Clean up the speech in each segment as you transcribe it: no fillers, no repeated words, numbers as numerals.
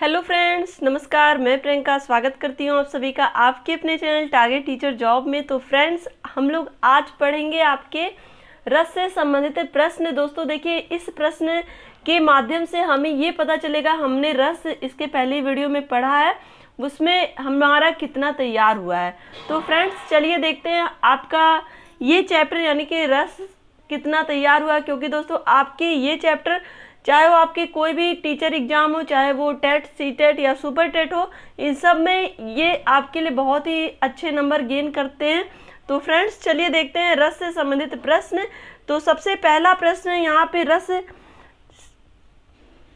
Hello friends, नमस्कार। मैं प्रियंका स्वागत करती हूँ आप सभी का आपके अपने चैनल टारगेट टीचर जॉब में। तो फ्रेंड्स, हम लोग आज पढ़ेंगे आपके रस से संबंधित प्रश्न। दोस्तों देखिए, इस प्रश्न के माध्यम से हमें ये पता चलेगा हमने रस इसके पहले वीडियो में पढ़ा है, उसमें हमारा कितना तैयार हुआ है। तो फ्रेंड्स चलिए देखते हैं आपका ये चैप्टर यानी कि रस कितना तैयार हुआ, क्योंकि दोस्तों आपके ये चैप्टर चाहे वो आपके कोई भी टीचर एग्जाम हो, चाहे वो टेट, सीटेट या सुपर टेट हो, इन सब में ये आपके लिए बहुत ही अच्छे नंबर गेन करते हैं। तो फ्रेंड्स चलिए देखते हैं रस से संबंधित प्रश्न। तो सबसे पहला प्रश्न यहाँ पे रस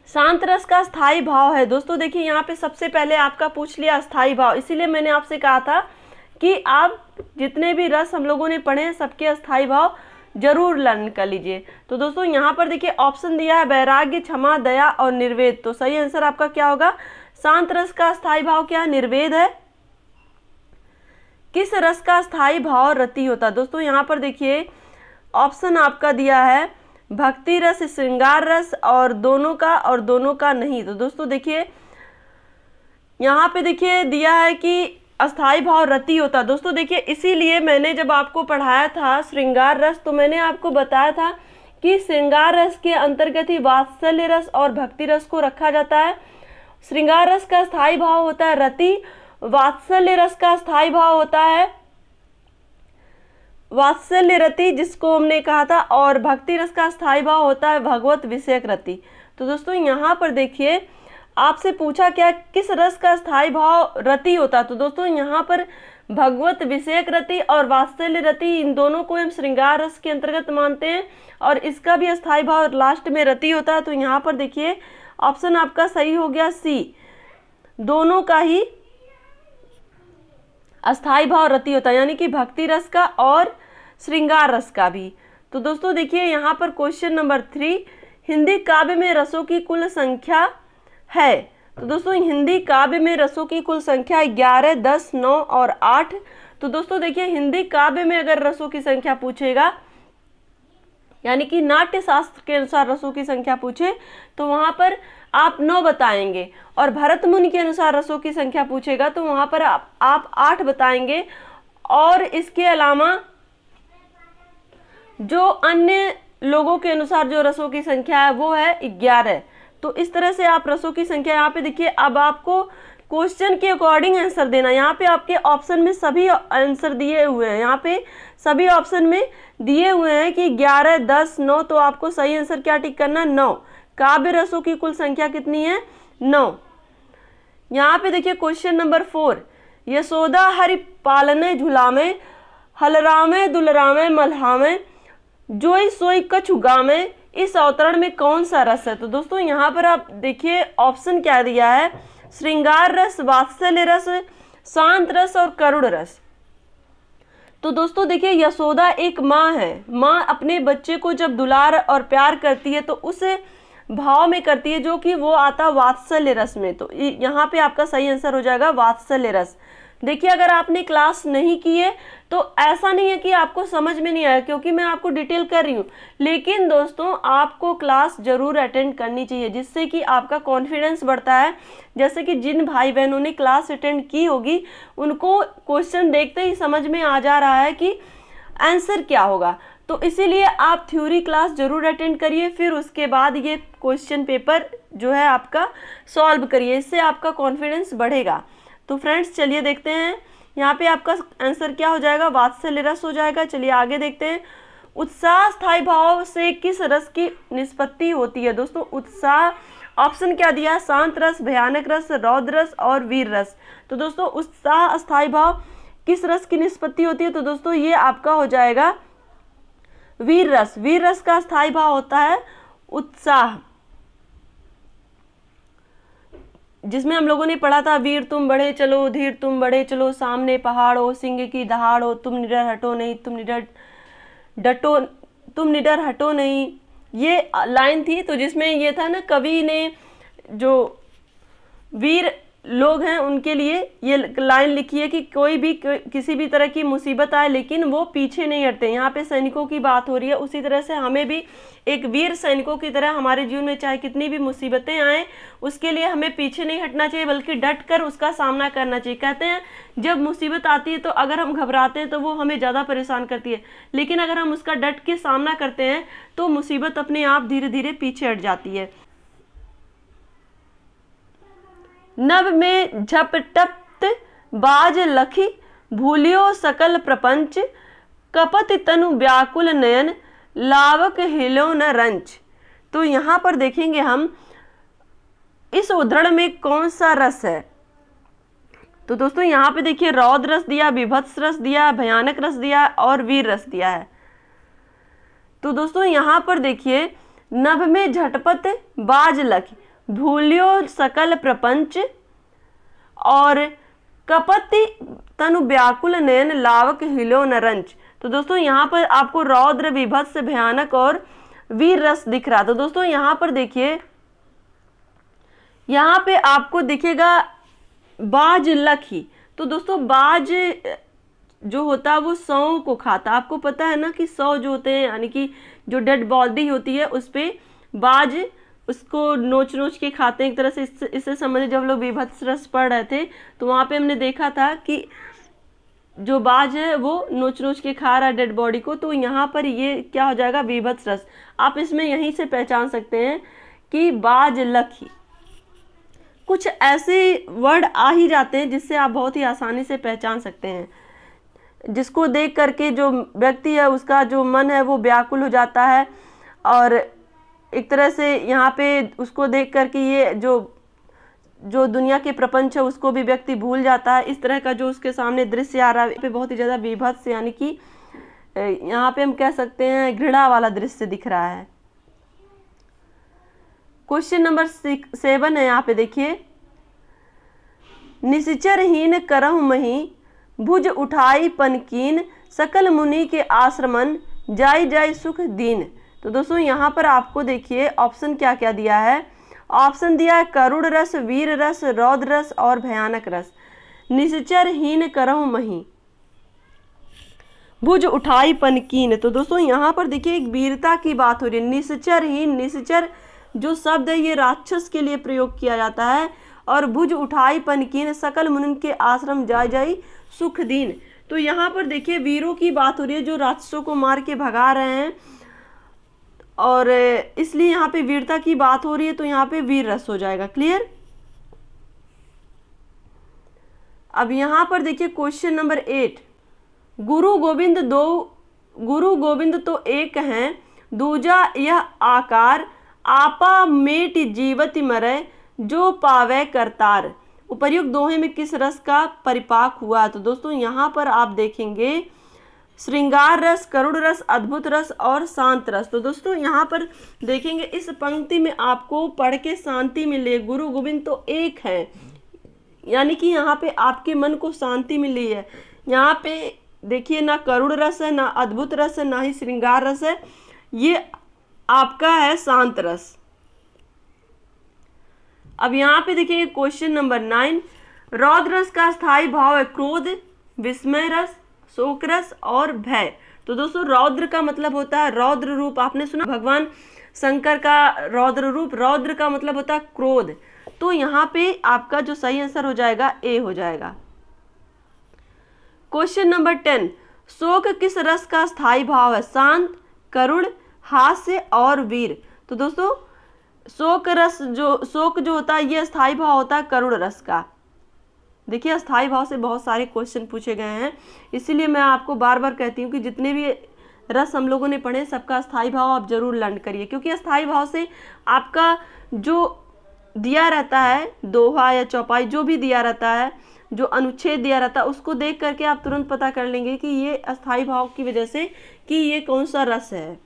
शांत रस का स्थायी भाव है। दोस्तों देखिए, यहाँ पे सबसे पहले आपका पूछ लिया स्थायी भाव, इसीलिए मैंने आपसे कहा था कि आप जितने भी रस हम लोगों ने पढ़े हैं सबके स्थायी भाव जरूर लर्न कर लीजिए। तो दोस्तों यहाँ पर देखिए ऑप्शन दिया है वैराग्य, क्षमा, दया और निर्वेद। तो सही आंसर आपका क्या होगा? शांत रस का स्थायी भाव क्या है? निर्वेद है। किस रस का स्थायी भाव रति होता है? दोस्तों यहाँ पर देखिए ऑप्शन आपका दिया है भक्ति रस, श्रृंगार रस और दोनों का नहीं। तो दोस्तों देखिए यहाँ पे देखिए दिया है कि अस्थाई भाव रति होता। दोस्तों देखिए, इसीलिए मैंने जब आपको पढ़ाया था श्रृंगार रस, तो मैंने आपको बताया था कि श्रृंगार रस के अंतर्गत ही वात्सल्य रस और भक्ति रस को रखा जाता है। श्रृंगार रस का स्थायी भाव होता है रति, वात्सल्य रस का स्थायी भाव होता है वात्सल्य रति जिसको हमने कहा था, और भक्ति रस का स्थायी भाव होता है भगवत विषयक रति। तो दोस्तों यहाँ पर देखिए आपसे पूछा क्या, किस रस का स्थायी भाव रति होता। तो दोस्तों यहाँ पर भगवत विषयक रति और वात्सल्य रति, इन दोनों को हम श्रृंगार रस के अंतर्गत मानते हैं और इसका भी स्थायी भाव लास्ट में रति होता है। तो यहाँ पर देखिए ऑप्शन आपका सही हो गया सी, दोनों का ही अस्थायी भाव रति होता है, यानी कि भक्ति रस का और श्रृंगार रस का भी। तो दोस्तों देखिए यहाँ पर क्वेश्चन नंबर 3, हिंदी काव्य में रसों की कुल संख्या है। तो दोस्तों हिंदी काव्य में रसों की कुल संख्या 11, 10, 9 और 8। तो दोस्तों देखिए हिंदी काव्य में अगर रसों की संख्या पूछेगा, यानी कि नाट्य शास्त्र के अनुसार रसों की संख्या पूछे तो वहां पर आप 9 बताएंगे, और भरत मुनि के अनुसार रसों की संख्या पूछेगा तो वहां पर आप 8 बताएंगे, और इसके अलावा जो अन्य लोगों के अनुसार जो रसों की संख्या है वो है 11। तो इस तरह से आप रसों की संख्या यहाँ पे देखिए, अब आपको क्वेश्चन के अकॉर्डिंग आंसर देना। यहाँ पे आपके ऑप्शन में सभी आंसर दिए हुए हैं, यहाँ पे सभी ऑप्शन में दिए हुए हैं कि 11, 10, 9। तो आपको सही आंसर क्या टिक करना? 9। काव्य रसों की कुल संख्या कितनी है? 9। यहाँ पे देखिए क्वेश्चन नंबर 4, यशोदा हरि पालने झुलामे, हलरामे दुलरामे मल्हामे, जोई सोई कछु गामे, इस अवतरण में कौन सा रस है? तो दोस्तों यहाँ पर आप देखिए ऑप्शन क्या दिया है, श्रृंगार रस, वात्सल्य रस, शांत रस और करुण रस। तो दोस्तों देखिए यशोदा एक माँ है, माँ अपने बच्चे को जब दुलार और प्यार करती है तो उस भाव में करती है जो कि वो आता वात्सल्य रस में। तो यहाँ पे आपका सही आंसर हो जाएगा वात्सल्य रस। देखिए अगर आपने क्लास नहीं की है तो ऐसा नहीं है कि आपको समझ में नहीं आया, क्योंकि मैं आपको डिटेल कर रही हूँ, लेकिन दोस्तों आपको क्लास जरूर अटेंड करनी चाहिए जिससे कि आपका कॉन्फिडेंस बढ़ता है। जैसे कि जिन भाई बहनों ने क्लास अटेंड की होगी उनको क्वेश्चन देखते ही समझ में आ जा रहा है कि आंसर क्या होगा। तो इसीलिए आप थ्योरी क्लास जरूर अटेंड करिए, फिर उसके बाद ये क्वेश्चन पेपर जो है आपका सॉल्व करिए, इससे आपका कॉन्फिडेंस बढ़ेगा। तो फ्रेंड्स चलिए देखते हैं यहाँ पे आपका आंसर क्या हो जाएगा, वात्सल्य रस हो जाएगा। चलिए आगे देखते हैं, उत्साह स्थायी भाव से किस रस की निष्पत्ति होती है? दोस्तों उत्साह ऑप्शन क्या दिया है, शांत रस, भयानक रस, रौद्र रस और वीर रस। तो दोस्तों उत्साह अस्थायी भाव किस रस की निष्पत्ति होती है? तो दोस्तों ये आपका हो जाएगा वीर रस। वीर रस का स्थायी भाव होता है उत्साह, जिसमें हम लोगों ने पढ़ा था वीर तुम बढ़े चलो, धीर तुम बढ़े चलो, सामने पहाड़ हो, सिंह की दहाड़ हो, तुम निडर हटो नहीं, तुम निडर हटो नहीं, ये लाइन थी। तो जिसमें ये था ना, कवि ने जो वीर लोग हैं उनके लिए ये लाइन लिखी है कि कोई भी किसी भी तरह की मुसीबत आए लेकिन वो पीछे नहीं हटते। यहाँ पे सैनिकों की बात हो रही है, उसी तरह से हमें भी एक वीर सैनिकों की तरह हमारे जीवन में चाहे कितनी भी मुसीबतें आए उसके लिए हमें पीछे नहीं हटना चाहिए, बल्कि डट कर उसका सामना करना चाहिए। कहते हैं जब मुसीबत आती है तो अगर हम घबराते हैं तो वो हमें ज़्यादा परेशान करती है, लेकिन अगर हम उसका डट के सामना करते हैं तो मुसीबत अपने आप धीरे धीरे पीछे हट जाती है। नभ में झपटपत बाज लखी, भूलियो सकल प्रपंच, कपत तनु व्याकुल नयन, लावक हिलो न रंच। तो यहाँ पर देखेंगे हम इस उद्धरण में कौन सा रस है। तो दोस्तों यहाँ पे देखिए रौद्र रस दिया, विभत्स रस दिया, भयानक रस दिया और वीर रस दिया है। तो दोस्तों यहाँ पर देखिए नभ में झटपट बाज लखी, भूलियो सकल प्रपंच और कपति तनु व्याकुल नयन, लावक हिलो न रंच। तो दोस्तों यहाँ पर आपको रौद्र, विभत्स, भयानक और वीर रस दिख रहा। तो दोस्तों यहाँ पर देखिए, यहाँ पे आपको दिखेगा बाज लखी। तो दोस्तों बाज जो होता है वो सौ को खाता। आपको पता है ना कि सौ जो होते हैं यानी कि जो डेड बॉडी होती है उस पे बाज उसको नोच नोच के खाते हैं एक तरह से। इससे संबंधित जब लोग विभत्स रस पढ़ रहे थे तो वहाँ पे हमने देखा था कि जो बाज है वो नोच नोच के खा रहा है डेड बॉडी को। तो यहाँ पर ये क्या हो जाएगा, विभत्स रस। आप इसमें यहीं से पहचान सकते हैं कि बाज लखी। कुछ ऐसे वर्ड आ ही जाते हैं जिससे आप बहुत ही आसानी से पहचान सकते हैं, जिसको देख करके जो व्यक्ति है उसका जो मन है वो व्याकुल हो जाता है और एक तरह से यहाँ पे उसको देख करके ये जो दुनिया के प्रपंच है उसको भी व्यक्ति भूल जाता है। इस तरह का जो उसके सामने दृश्य आ रहा है पे बहुत ही ज़्यादा विभत्स यानी कि यहाँ पे हम कह सकते हैं घृणा वाला दृश्य दिख रहा है। क्वेश्चन नंबर 7 है, यहाँ पे देखिए निश्चरहीन करहु मही, भुज उठाई पनकीन, सकल मुनि के आश्रमन, जाई जाई सुख दीन। तो दोस्तों यहाँ पर आपको देखिए ऑप्शन क्या क्या दिया है। ऑप्शन दिया है करुण रस, वीर रस, रौद्र रस और भयानक रस। निश्चरहीन करहु मही, भुज उठाई पनकीन। तो दोस्तों यहाँ पर देखिए एक वीरता की बात हो रही है। निश्चरहीन, निश्चर जो शब्द है ये राक्षस के लिए प्रयोग किया जाता है। और भुज उठाई पनकीन, सकल मुनि के आश्रम, जाई जाई सुख दीन। तो यहाँ पर देखिए वीरों की बात हो रही है जो राक्षसों को मार के भगा रहे हैं और इसलिए यहाँ पे वीरता की बात हो रही है, तो यहाँ पे वीर रस हो जाएगा। क्लियर। अब यहाँ पर देखिए क्वेश्चन नंबर 8, गुरु गोविंद तो एक हैं, दूजा यह आकार, आपा मेट जीवति मरै, जो पावे करतार। उपर्युक्त दोहे में किस रस का परिपाक हुआ। तो दोस्तों यहाँ पर आप देखेंगे श्रृंगार रस, करुण रस, अद्भुत रस और शांत रस। तो दोस्तों यहाँ पर देखेंगे इस पंक्ति में आपको पढ़ के शांति मिले। गुरु गोविंद तो एक है यानी कि यहाँ पे आपके मन को शांति मिली है। यहाँ पे देखिए ना करुण रस है, ना अद्भुत रस है, ना ही श्रृंगार रस है, ये आपका है शांत रस। अब यहाँ पे देखिए क्वेश्चन नंबर 9, रौद्र रस का स्थायी भाव है क्रोध, विस्मय रस, शोक रस और भय। तो दोस्तों रौद्र का मतलब होता है रौद्र रूप। आपने सुना भगवान शंकर का रौद्र रूप, रौद्र का मतलब होता है क्रोध। तो यहाँ पे आपका जो सही आंसर हो जाएगा ए हो जाएगा। क्वेश्चन नंबर 10, शोक किस रस का स्थायी भाव है, शांत, करुण, हास्य और वीर। तो दोस्तों शोक जो होता है ये स्थायी भाव होता है करुण रस का। देखिए स्थायी भाव से बहुत सारे क्वेश्चन पूछे गए हैं, इसीलिए मैं आपको बार बार कहती हूँ कि जितने भी रस हम लोगों ने पढ़े सबका स्थायी भाव आप जरूर लर्न करिए, क्योंकि स्थायी भाव से आपका जो दिया रहता है दोहा या चौपाई जो भी दिया रहता है, जो अनुच्छेद दिया रहता है, उसको देख करके आप तुरंत पता कर लेंगे कि ये अस्थायी भाव की वजह से कि ये कौन सा रस है।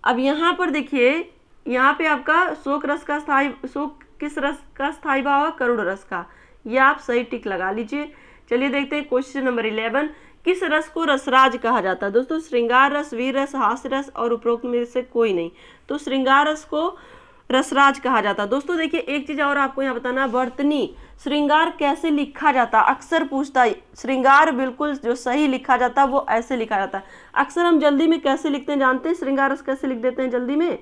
अब यहाँ पर देखिए यहाँ पे आपका शोक किस रस का स्थायी भाव है, करुण रस का। ये आप सही टिक लगा लीजिए। चलिए देखते हैं क्वेश्चन नंबर 11, किस रस को रसराज कहा जाता है। दोस्तों श्रृंगार रस, वीर रस, हास्य रस और उपरोक्त में से कोई नहीं। तो श्रृंगार रस को रसराज कहा जाता। दोस्तों देखिए एक चीज और आपको यहाँ बताना, वर्तनी श्रृंगार कैसे लिखा जाता, अक्सर पूछता है। श्रृंगार बिल्कुल जो सही लिखा जाता है वो ऐसे लिखा जाता है। अक्सर हम जल्दी में कैसे लिखते हैं जानते हैं, श्रृंगार रस कैसे लिख देते हैं जल्दी में,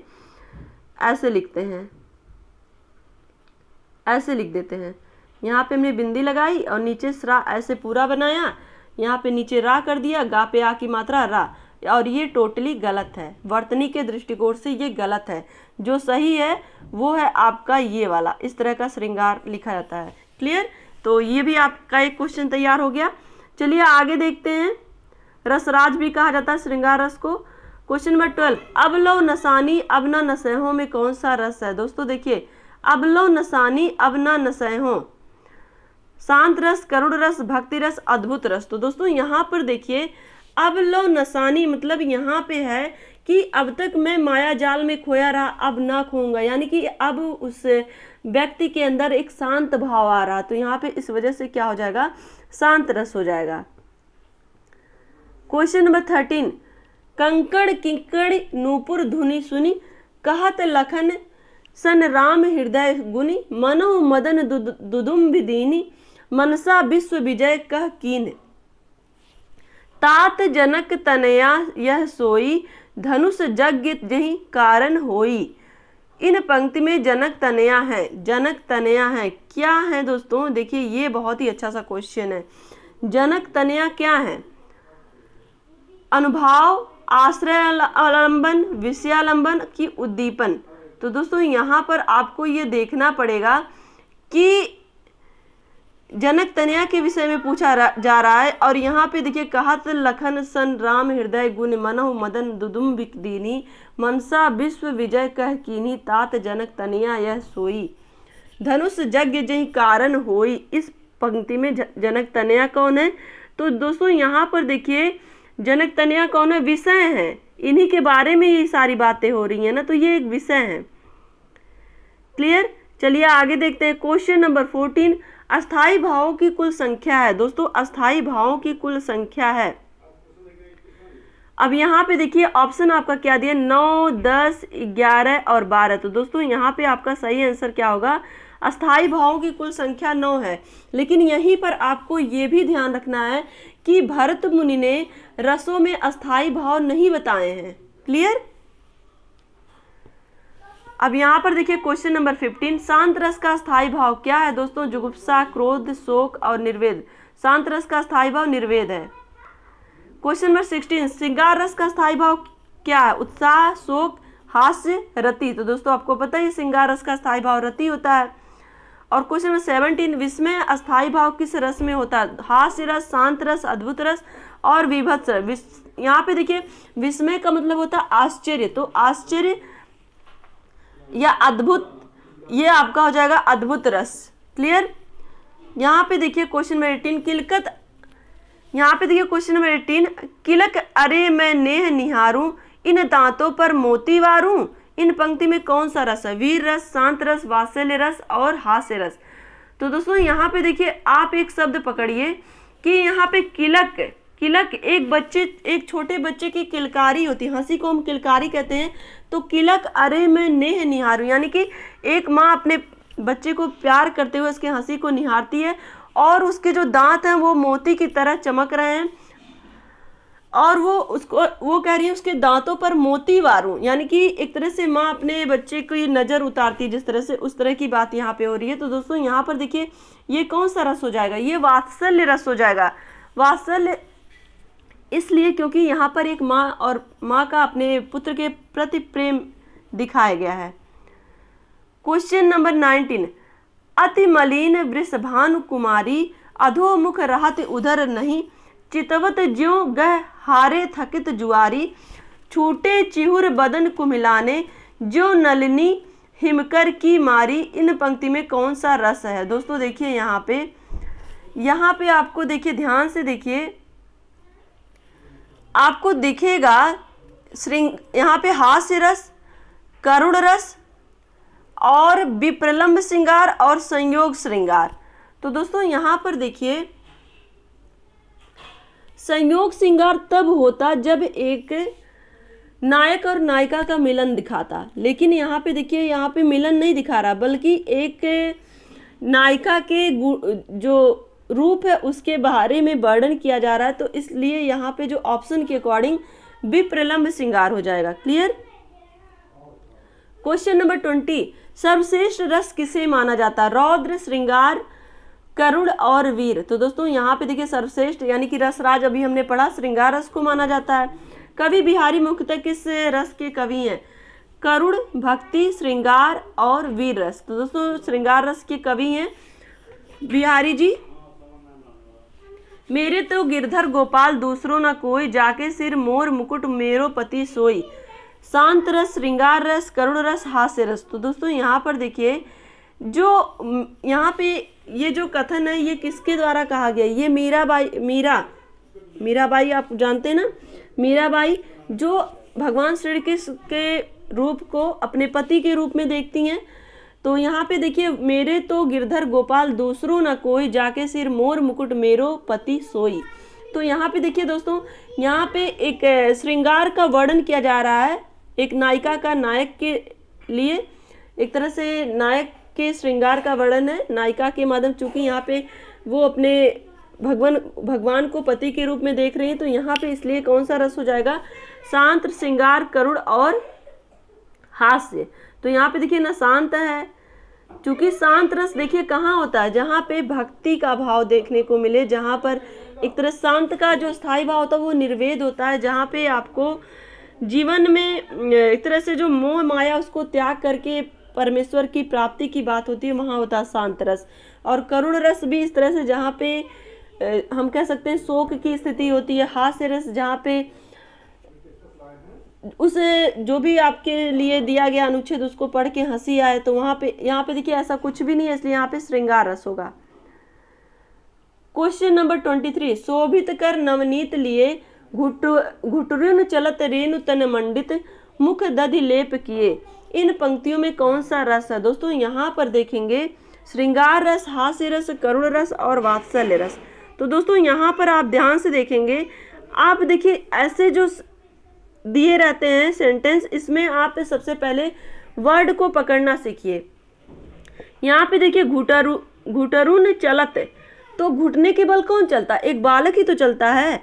ऐसे लिखते हैं, ऐसे लिख देते हैं। यहाँ पे हमने बिंदी लगाई और नीचे स्रा ऐसे पूरा बनाया, यहाँ पे नीचे रा कर दिया, गा पे आ की मात्रा रा, और ये टोटली गलत है। वर्तनी के दृष्टिकोण से ये गलत है। जो सही है वो है आपका ये वाला, इस तरह का श्रृंगार लिखा जाता है। क्लियर? तो ये भी आपका एक क्वेश्चन तैयार हो गया। चलिए आगे देखते हैं। रसराज भी कहा जाता है श्रृंगार रस को। क्वेश्चन नंबर 12, अबलो नसानी अबना नसैहों में कौन सा रस है? दोस्तों देखिए अबलो नसानी अबना नसैहों, शांत रस, करुण रस, भक्ति रस, अद्भुत रस। तो दोस्तों यहाँ पर देखिए अबलो नसानी मतलब यहाँ पे है कि अब तक मैं माया जाल में खोया रहा, अब ना खोऊंगा, यानी कि अब उस व्यक्ति के अंदर एक शांत भाव आ रहा। तो यहाँ पे इस वजह से क्या हो जाएगा, शांत रस हो जाएगा। क्वेश्चन नंबर 13, कंकड़ किंकड़ नूपुर धुनि सुनी, कहत लखन सन राम हृदय गुनी, मनो मदन दुदुम विदीनी, मनसा विश्व विजय कह कीन, तात जनक तनया यह सोई, धनुष यज्ञ जहि कारण होई। इन पंक्ति में जनक तनया है, जनक तनया है क्या है दोस्तों? देखिए ये बहुत ही अच्छा सा क्वेश्चन है। जनक तनया क्या है? अनुभाव, आश्रय आलंबन, विषयालंबन की उद्दीपन। तो दोस्तों यहाँ पर आपको ये देखना पड़ेगा कि जनक तनया के विषय में पूछा जा रहा है, और यहाँ पे देखिए कहत लखन सन राम हृदय गुण, मनहु मदन दुदुम विदीनी, मनसा विश्व विजय कह कीनी, तात जनक तनया यह सोई, धनुष यज्ञ जहि कारण होई। इस पंक्ति में जनक तनया कौन है? तो दोस्तों यहाँ पर देखिए जनक तनया कौन है? विषय है, इन्हीं के बारे में ये सारी बातें हो रही है ना, तो ये एक विषय है। क्लियर? चलिए आगे देखते हैं। क्वेश्चन नंबर 14, अस्थाई भावों की कुल संख्या है। दोस्तों अस्थाई भावों की कुल संख्या है। अब यहाँ पे देखिए ऑप्शन आपका क्या दिया, 9, 10, 11 और 12। तो दोस्तों यहाँ पे आपका सही आंसर क्या होगा, अस्थाई भावों की कुल संख्या 9 है। लेकिन यहीं पर आपको ये भी ध्यान रखना है कि भरत मुनि ने रसों में अस्थाई भाव नहीं बताए हैं। क्लियर? अब यहाँ पर देखिए क्वेश्चन नंबर 15, शांत रस का स्थायी भाव क्या है? दोस्तों जुगुप्सा, क्रोध, शोक और निर्वेद। शांत रस का स्थायी भाव निर्वेद है। क्वेश्चन नंबर 16, श्रृंगार रस का स्थायी भाव क्या है? उत्साह, शोक, हास्य, रति। तो दोस्तों आपको पता है श्रृंगार रस का स्थायी भाव रति होता है। और क्वेश्चन नंबर 17, विस्मय अस्थायी भाव किस रस में होता है? हास्य रस, शांत रस, अद्भुत रस और विभत्स रस। यहाँ पे देखिए विस्मय का मतलब होता है आश्चर्य, तो आश्चर्य या अद्भुत, ये आपका हो जाएगा अद्भुत रस। क्लियर? यहाँ पे देखिए क्वेश्चन नंबर 18, किलकत, यहाँ पे देखिए क्वेश्चन नंबर 18, किलक अरे मैं नेह निहारूं, इन दांतों पर मोती वारूं। इन पंक्ति में कौन सा रस है? वीर रस, शांत रस, वात्सल्य रस और हास्य रस। तो दोस्तों यहाँ पे देखिए आप एक शब्द पकड़िए कि यहाँ पे किलक, किलक एक छोटे बच्चे की किलकारी होती है, हंसी को हम किलकारी कहते हैं। तो किलक अरे मैं नेह निहारूं, यानी कि एक माँ अपने बच्चे को प्यार करते हुए उसके हंसी को निहारती है और उसके जो दांत हैं वो मोती की तरह चमक रहे हैं, और वो कह रही है उसके दांतों पर मोती वारूं, यानी कि एक तरह से माँ अपने बच्चे की नज़र उतारती है जिस तरह से, उस तरह की बात यहाँ पे हो रही है। तो दोस्तों यहाँ पर देखिए ये कौन सा रस हो जाएगा? ये वात्सल्य रस हो जाएगा। वात्सल्य इसलिए क्योंकि यहाँ पर एक माँ और माँ का अपने पुत्र के प्रति प्रेम दिखाया गया है। क्वेश्चन नंबर 19, अति मलिन वृषभानु कुमारी, अधोमुख रहत उधर नहीं, चितवत ज्यों गह हारे थकित जुआरी, छूटे चिहुर बदन कुमिलाने, ज्यों नलिनी हिमकर की मारी। इन पंक्ति में कौन सा रस है? दोस्तों देखिए यहाँ पे आपको देखिए ध्यान से देखिए, आपको दिखेगा यहाँ पे हास्य रस, करुण रस और विप्रलंब श्रृंगार और संयोग श्रृंगार। तो दोस्तों यहाँ पर देखिए संयोग श्रृंगार तब होता जब एक नायक और नायिका का मिलन दिखाता, लेकिन यहाँ पे देखिए यहाँ पे मिलन नहीं दिखा रहा, बल्कि एक नायिका के जो रूप है उसके बारे में वर्णन किया जा रहा है। तो इसलिए यहाँ पे जो ऑप्शन के अकॉर्डिंग विप्रलंब श्रृंगार हो जाएगा। क्लियर। क्वेश्चन नंबर 20, सर्वश्रेष्ठ रस किसे माना जाता है? रौद्र, श्रृंगार, करुण और वीर। तो दोस्तों यहाँ पे देखिए सर्वश्रेष्ठ यानी कि रसराज अभी हमने पढ़ा, श्रृंगार रस को माना जाता है। कवि बिहारी मुख्यतः किस रस के कवि हैं? करुण, भक्ति, श्रृंगार और वीर रस। तो दोस्तों श्रृंगार रस के कवि हैं बिहारी जी। मेरे तो गिरधर गोपाल दूसरों न कोई, जाके सिर मोर मुकुट मेरो पति सोई। शांत रस, श्रृंगार रस, करुण रस, हास्य रस। तो दोस्तों यहाँ पर देखिए जो यहाँ पे ये जो कथन है ये किसके द्वारा कहा गया? ये मीराबाई आप जानते हैं ना, मीराबाई जो भगवान श्री कृष्ण के रूप को अपने पति के रूप में देखती हैं। तो यहाँ पे देखिए मेरे तो गिरधर गोपाल दूसरों न कोई, जाके सिर मोर मुकुट मेरो पति सोई। तो यहाँ पे देखिए दोस्तों यहाँ पे एक श्रृंगार का वर्णन किया जा रहा है, एक नायिका का नायक के लिए, एक तरह से नायक के श्रृंगार का वर्णन है नायिका के माध्यम, चूंकि यहाँ पे वो अपने भगवान को पति के रूप में देख रही है। तो यहाँ पे इसलिए कौन सा रस हो जाएगा? शांत, श्रृंगार, करुण और हास्य। तो यहाँ पे देखिए ना शांत है, क्योंकि शांत रस देखिए कहाँ होता है? जहाँ पे भक्ति का भाव देखने को मिले, जहाँ पर एक तरह शांत का जो स्थायी भाव होता है वो निर्वेद होता है, जहाँ पे आपको जीवन में एक तरह से जो मोह माया उसको त्याग करके परमेश्वर की प्राप्ति की बात होती है, वहाँ होता है शांत रस। और करुण रस भी इस तरह से जहाँ पे हम कह सकते हैं शोक की स्थिति होती है। हास्य रस जहाँ पे उस जो भी आपके लिए दिया गया अनुच्छेद उसको पढ़ के हंसी आए, तो वहाँ पे यहाँ पे देखिए ऐसा कुछ भी नहीं है, इसलिए यहाँ पे श्रृंगार रस होगा। क्वेश्चन नंबर 23, शोभित कर नवनीत लिए, घुटरुन चलत रेणु तन मंडित, मुख दधि लेप किए। इन पंक्तियों में कौन सा रस है? दोस्तों यहाँ पर देखेंगे श्रृंगार रस, हास्य रस, करुण रस और वात्सल्य रस। तो दोस्तों यहाँ पर आप ध्यान से देखेंगे, आप देखिए ऐसे जो दिए रहते हैं सेंटेंस, इसमें आप सबसे पहले वर्ड को पकड़ना सीखिए। यहाँ पे देखिए घुटरुन चलत, तो घुटने के बल कौन चलता है? एक बालक ही तो चलता है।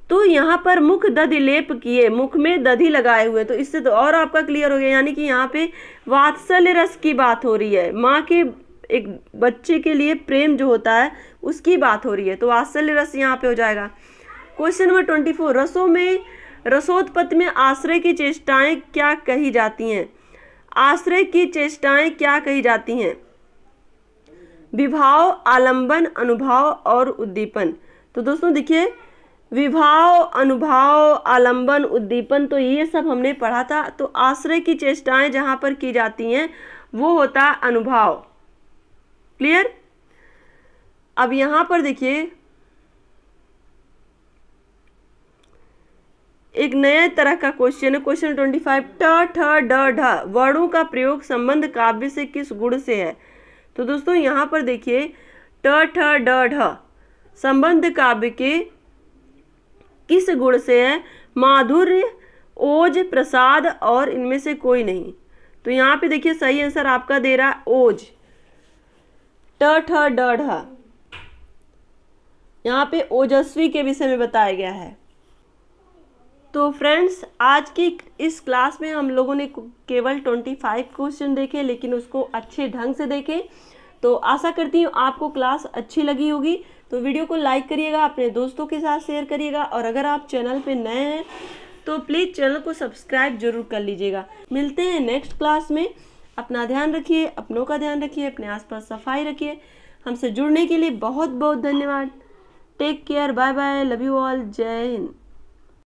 तो यहाँ पर मुख दधि लेप किए, मुख में दधि लगाए हुए, तो इससे तो और आपका क्लियर हो गया, यानी कि यहाँ पे वात्सल्य रस की बात हो रही है। माँ के एक बच्चे के लिए प्रेम जो होता है उसकी बात हो रही है, तो वात्सल्य रस यहाँ पे हो जाएगा। क्वेश्चन नंबर 24, रसों में रसोत्पत्ति में आश्रय की चेष्टाएं क्या कही जाती हैं? आश्रय की चेष्टाएं क्या कही जाती हैं? विभाव, आलंबन, अनुभाव और उद्दीपन। तो दोस्तों देखिए विभाव, अनुभाव, आलंबन, उद्दीपन, तो ये सब हमने पढ़ा था। तो आश्रय की चेष्टाएं जहां पर की जाती हैं वो होता है अनुभाव। क्लियर। अब यहां पर देखिए एक नए तरह का क्वेश्चन है, क्वेश्चन 25, ट ठ ड ढ वर्णों का प्रयोग संबंध काव्य से किस गुण से है? तो दोस्तों यहाँ पर देखिए ट ठ ड ढ संबंध काव्य के किस गुण से है? माधुर्य, ओज, प्रसाद और इनमें से कोई नहीं। तो यहाँ पे देखिए सही आंसर आपका दे रहा है ओज, ट ठ ड ढ। यहाँ पे ओजस्वी के विषय में बताया गया है। तो फ्रेंड्स आज की इस क्लास में हम लोगों ने केवल 25 क्वेश्चन देखे, लेकिन उसको अच्छे ढंग से देखे। तो आशा करती हूँ आपको क्लास अच्छी लगी होगी। तो वीडियो को लाइक करिएगा, अपने दोस्तों के साथ शेयर करिएगा, और अगर आप चैनल पे नए हैं तो प्लीज़ चैनल को सब्सक्राइब जरूर कर लीजिएगा। मिलते हैं नेक्स्ट क्लास में। अपना ध्यान रखिए, अपनों का ध्यान रखिए, अपने आसपास सफाई रखिए। हमसे जुड़ने के लिए बहुत बहुत धन्यवाद। Take care, bye bye, love you all, जय हिंद।